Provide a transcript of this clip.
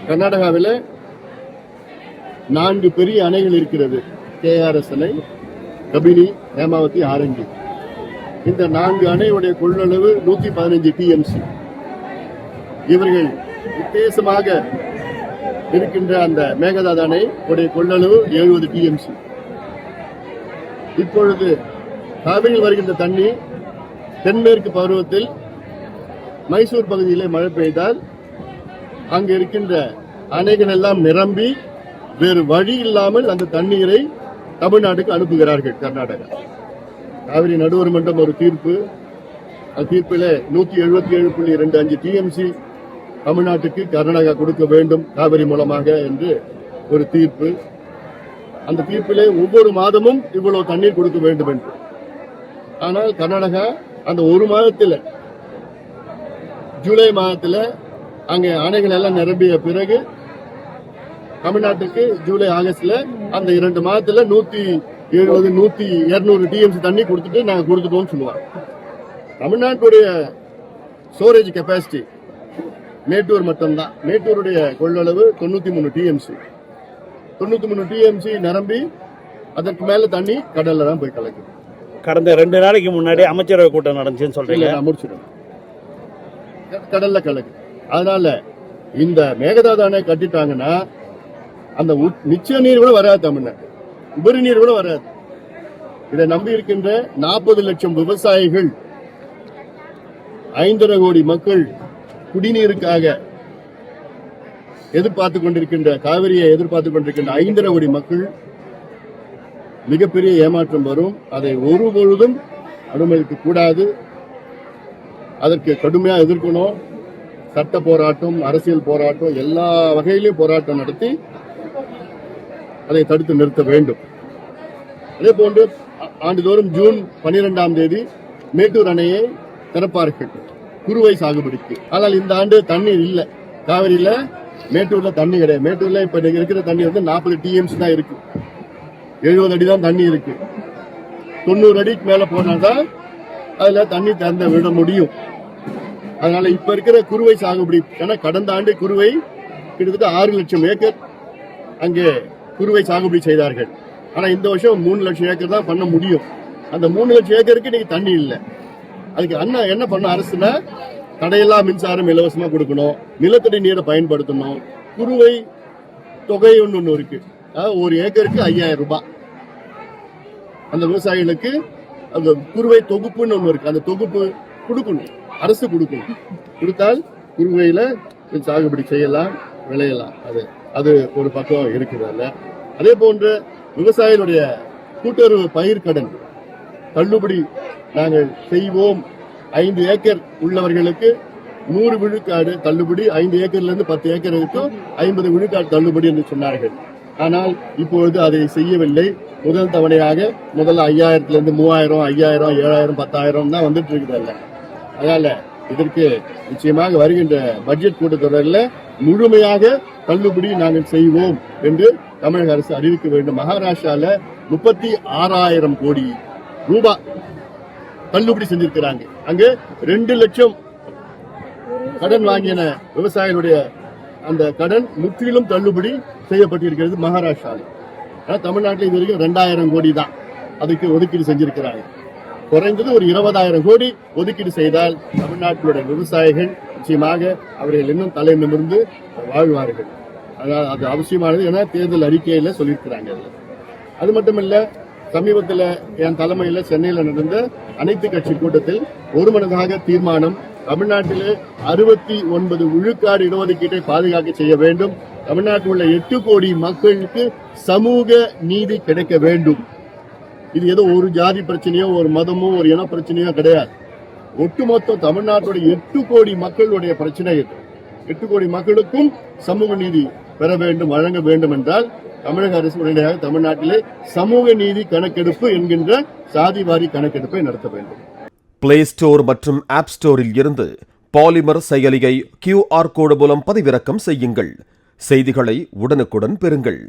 கர்நாடகாவில் 4 பெரிய அணைகள் இருக்கிறது. KRS அணை, கபினி, ஹேமாவதி, ஆரங்கி. இந்த 4 அணையுடைய கொள்ளளவு 115 TMC. இவர்கள் விசேஷமாக இருக்கின்ற அந்த மேகதாது அணை உடைய கொள்ளளவு 70 TMC. இப்பொழுது காவிரியில் வருகின்ற தண்ணி தென்மேற்கு பருவத்தில் மைசூர் பகுதியிலே மழை பெய்தால் அங்கு இருக்கின்ற அணைகள் எல்லாம் நிரம்பி வேறு வழி இல்லாமல் அந்த தண்ணீரை தமிழ்நாட்டுக்கு அனுப்புகிறார்கள். கர்நாடகா காவிரி நடுவர் மன்றம் ஒரு தீர்ப்பு, அந்த தீர்ப்பில் 177.25 TMC தமிழ்நாட்டுக்கு கர்நாடகா கொடுக்க வேண்டும் காவிரி மூலமாக என்று ஒரு தீர்ப்பு. அந்த தீர்ப்பிலே ஒவ்வொரு மாதமும் இவ்வளவு தண்ணீர் கொடுக்க வேண்டும் என்று. ஆனால் கர்நாடகா அந்த ஒரு மாதத்தில், ஜூலை மாதத்தில் அங்கே அணைகள் எல்லாம் நிரம்பிய பிறகு தமிழ்நாட்டுக்கு ஜூலை ஆகஸ்ட்ல அந்த 2 மாதத்துல 170-200 TMC தண்ணி கொடுத்துட்டு நாங்க கொடுத்துட்டோம்னு சொல்லுவாங்க. தமிழ்நாட்டுடைய ஸ்டோரேஜ் கெப்பாசிட்டி மேட்டூர் மட்டும்தான். மேட்டூருடைய கொள்ளளவு 93 TMC. 93 TMC நிரம்பி அதற்கு மேல தண்ணி கடல்ல தான் போய் கலக்குது. கடந்த 2 நாளைக்கு முன்னாடி அமைச்சரவை கூட்டம் நடந்துச்சுன்னு சொல்றீங்க. முடிச்சிடும், கடல்ல கலக்கு. அதனால இந்த மேகதாது அணை கட்டிட்டாங்கன்னா அந்த நிச்சய நீர் கூட வராது, தமிழ்நாடு உபரி நீர் கூட வராது. இதை நம்பி இருக்கின்ற 40 லட்சம் விவசாயிகள், 5.5 கோடி மக்கள் குடிநீருக்காக எதிர்பார்த்து கொண்டிருக்கின்ற, காவிரியை எதிர்பார்த்து கொண்டிருக்கின்ற 5.5 கோடி மக்கள் மிகப்பெரிய ஏமாற்றம் வரும். அதை ஒருபொழுதும் அனுமதிக்க கூடாது. அதற்கு கடுமையாக எதிர்க்கணும். சட்ட போராட்டம், அரசியல் போராட்டம், எல்லா வகையிலும் போராட்டம் நடத்தி அதை தடுத்து நிறுத்த வேண்டும். அதே போன்று ஆண்டுதோறும் ஜூன் 12ஆம் தேதி மேட்டூர் அணையை திறப்பார்கள் குறுவை சாகுபடிக்கு. ஆனால் இந்த ஆண்டு தண்ணீர் இல்லை. காவிரியில மேட்டூர்ல தண்ணி கிடையாது. மேட்டூர்ல இப்ப இருக்கிற தண்ணி 40 TMC தான் இருக்கு. 70 அடி தான் தண்ணி இருக்கு. 90 அடிக்கு மேல போனாதான் அதுல தண்ணி திறந்து விட முடியும். அதனால இப்ப இருக்கிற குறுவை சாகுபடி, ஏன்னா கடந்த ஆண்டு குறுவை கிட்டத்தட்ட 6 லட்சம் ஏக்கர் அங்கே குறுவை சாகுபடி செய்தார்கள். ஆனா இந்த வருஷம் 3 லட்சம் ஏக்கர் தான் பண்ண முடியும். அந்த 3 லட்சம் ஏக்கருக்கு இன்னைக்கு தண்ணி இல்லை. அதுக்கு என்ன பண்ண அரசுனா, தடையில்லா மின்சாரம் இலவசமா கொடுக்கணும், நிலத்தடி நீரை பயன்படுத்தணும், குறுவை தொகை ஒன்று இருக்கு. ஒரு ஏக்கருக்கு 5000 ரூபாய் அந்த விவசாயிகளுக்கு அந்த குறுவை தொகுப்புன்னு ஒன்று இருக்கு. அந்த தொகுப்பு கொடுக்கணும், அரசு கொடுக்கணும். கொடுத்தால் குறுவையில சாகுபடி செய்யலாம், விளையலாம். அது ஒரு பக்கம் இருக்குது. அதே போன்று விவசாயிகளுடைய கூட்டுறவு பயிர்க்கடன் தள்ளுபடி நாங்கள் செய்வோம். 5 ஏக்கர் உள்ளவர்களுக்கு 100 விழுக்காடு தள்ளுபடி, 5 ஏக்கர்ல இருந்து 10 ஏக்கர் வரைக்கும் 50 விழுக்காடு தள்ளுபடி என்று சொன்னார்கள். ஆனால் இப்பொழுது அதை செய்யவில்லை. முதல் தவணையாக முதல்ல 5000 3000, 5000, 7000, 10000 தான் வந்துட்டு இருக்குதல்ல. அதனால இதற்கு நிச்சயமாக வருகின்ற பட்ஜெட் கூட்டத்தொடரில் முழுமையாக தள்ளுபடி நாங்கள் செய்வோம் என்று தமிழக அரசு அறிவிக்க வேண்டும். மகாராஷ்டிரால 36,000 கோடி ரூபாய் தள்ளுபடி செஞ்சிருக்கிறாங்க. அங்க 2 லட்சம் கடன் வாங்கின விவசாயிகளுடைய அந்த கடன் முற்றிலும் தள்ளுபடி செய்யப்பட்டிருக்கிறது மகாராஷ்டிராவில். தமிழ்நாட்டில் இது வரைக்கும் 2000 கோடி தான் அதுக்கு ஒதுக்கீடு செஞ்சிருக்கிறாங்க. குறைந்தது ஒரு 20,000 கோடி ஒதுக்கீடு செய்தால் தமிழ்நாட்டிலுடைய விவசாயிகள் நிச்சயமாக அவர்கள் இன்னும் தலை நிமிர்ந்து வாழ்வார்கள். அதாவது அது அவசியமானது என தேர்தல் அறிக்கையில சொல்லியிருக்கிறாங்க. அது மட்டுமல்ல, சமீபத்தில் என் தலைமையில் சென்னையில் நடந்த அனைத்து கட்சி கூட்டத்தில் ஒருமனதாக தீர்மானம், தமிழ்நாட்டிலே 69 விழுக்காடு இடஒதுக்கீட்டை பாதுகாக்க செய்ய வேண்டும். தமிழ்நாட்டில் உள்ள 8 கோடி மக்களுக்கு சமூக நீதி கிடைக்க வேண்டும். இது ஏதோ ஒரு ஜாதி பிரச்சனையோ, ஒரு மதமோ, ஒரு இன பிரச்சனையோ கிடையாது. ஒட்டுமொத்த தமிழ்நாட்டுடைய 8 கோடி மக்களுடைய பிரச்சனை இது. 8 கோடி மக்களுக்கும் சமூக நீதி பெற வேண்டும், வழங்க வேண்டும் என்றால் தமிழக அரசு உடனடியாக தமிழ்நாட்டிலே சமூக நீதி கணக்கெடுப்பு என்கின்ற சாதிவாரி கணக்கெடுப்பை நடத்த வேண்டும். பிளே ஸ்டோர் மற்றும் ஆப் ஸ்டோரில் இருந்து பாலிமர் செயலியை QR கோடு மூலம் பதிவிறக்கம் செய்யுங்கள். செய்திகளை உடனுக்குடன் பெறுங்கள்.